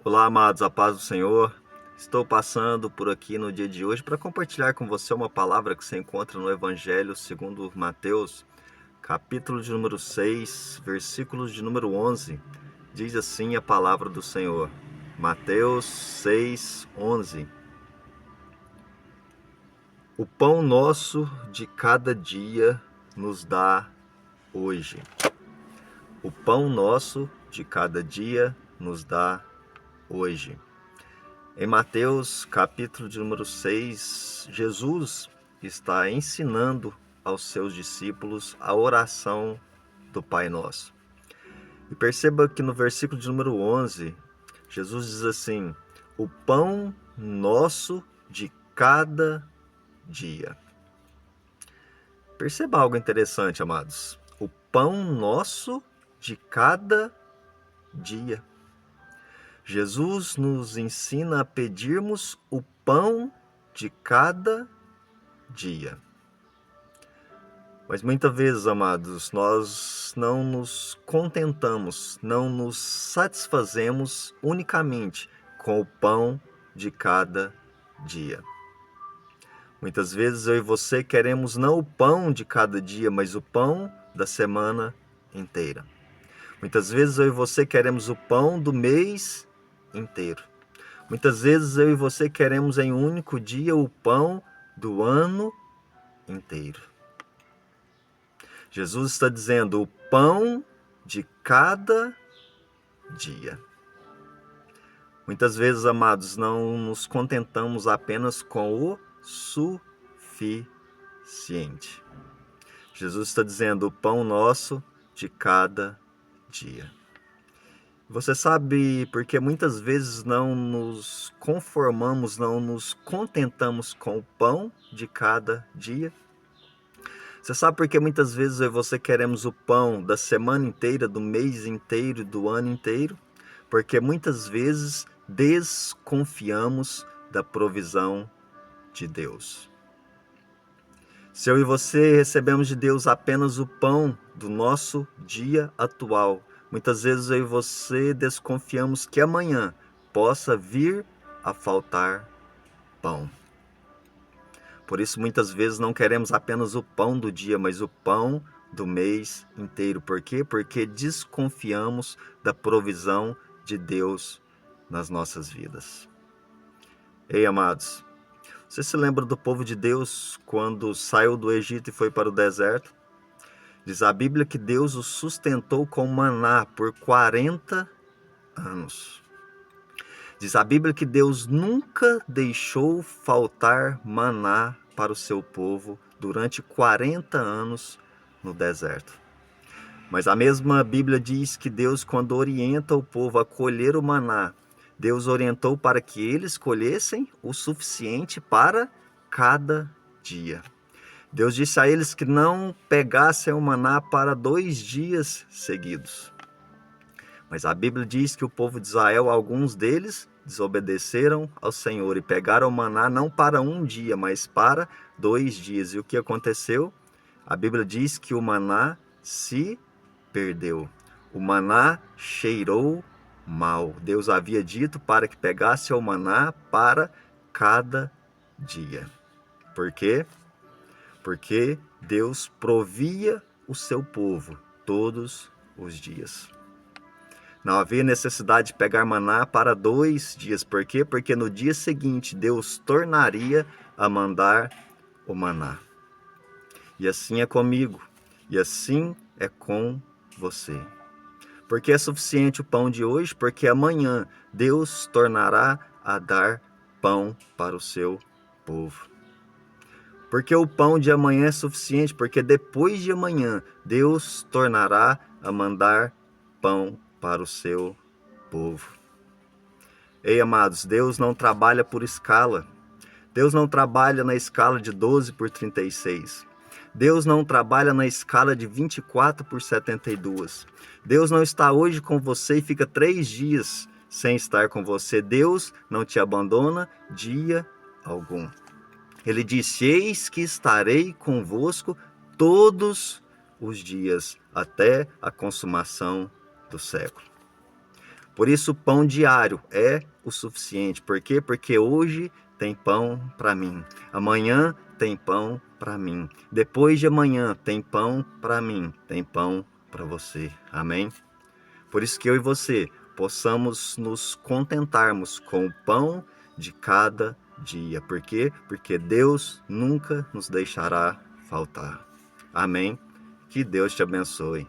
Olá, amados, a paz do Senhor. Estou passando por aqui no dia de hoje para compartilhar com você uma palavra que se encontra no Evangelho segundo Mateus, capítulo de número 6, versículos de número 11. Diz assim a palavra do Senhor. Mateus 6, 11. O pão nosso de cada dia nos dá hoje. O pão nosso de cada dia nos dá hoje. Em Mateus, capítulo de número 6, Jesus está ensinando aos seus discípulos a oração do Pai Nosso. E perceba que no versículo de número 11, Jesus diz assim: o pão nosso de cada dia. Perceba algo interessante, amados. O pão nosso de cada dia. Jesus nos ensina a pedirmos o pão de cada dia. Mas muitas vezes, amados, nós não nos contentamos, não nos satisfazemos unicamente com o pão de cada dia. Muitas vezes eu e você queremos não o pão de cada dia, mas o pão da semana inteira. Muitas vezes eu e você queremos o pão do mês inteiro. Muitas vezes eu e você queremos em um único dia o pão do ano inteiro. Jesus está dizendo o pão de cada dia. Muitas vezes, amados, não nos contentamos apenas com o suficiente. Jesus está dizendo o pão nosso de cada dia. Você sabe porque muitas vezes não nos conformamos, não nos contentamos com o pão de cada dia? Você sabe porque muitas vezes eu e você queremos o pão da semana inteira, do mês inteiro, do ano inteiro? Porque muitas vezes desconfiamos da provisão de Deus. Se eu e você recebemos de Deus apenas o pão do nosso dia atual, muitas vezes eu e você desconfiamos que amanhã possa vir a faltar pão. Por isso, muitas vezes não queremos apenas o pão do dia, mas o pão do mês inteiro. Por quê? Porque desconfiamos da provisão de Deus nas nossas vidas. Ei, amados, você se lembra do povo de Deus quando saiu do Egito e foi para o deserto? Diz a Bíblia que Deus os sustentou com maná por 40 anos. Diz a Bíblia que Deus nunca deixou faltar maná para o seu povo durante 40 anos no deserto. Mas a mesma Bíblia diz que Deus, quando orienta o povo a colher o maná, Deus orientou para que eles colhessem o suficiente para cada dia. Deus disse a eles que não pegassem o maná para 2 dias seguidos. Mas a Bíblia diz que o povo de Israel, alguns deles, desobedeceram ao Senhor e pegaram o maná não para 1 dia, mas para 2 dias. E o que aconteceu? A Bíblia diz que o maná se perdeu. O maná cheirou mal. Deus havia dito para que pegasse o maná para cada dia. Por quê? Porque Deus provia o seu povo todos os dias. Não havia necessidade de pegar maná para 2 dias. Por quê? Porque no dia seguinte Deus tornaria a mandar o maná. E assim é comigo. E assim é com você. Porque é suficiente o pão de hoje, porque amanhã Deus tornará a dar pão para o seu povo. Porque o pão de amanhã é suficiente, porque depois de amanhã Deus tornará a mandar pão para o seu povo. Ei, amados, Deus não trabalha por escala. Deus não trabalha na escala de 12 por 36. Deus não trabalha na escala de 24 por 72. Deus não está hoje com você e fica 3 dias sem estar com você. Deus não te abandona dia algum. Ele disse: eis que estarei convosco todos os dias, até a consumação do século. Por isso, o pão diário é o suficiente. Por quê? Porque hoje tem pão para mim. Amanhã tem pão para mim. Depois de amanhã tem pão para mim. Tem pão para você. Amém? Por isso que eu e você possamos nos contentarmos com o pão de cada dia. Por quê? Porque Deus nunca nos deixará faltar. Amém? Que Deus te abençoe.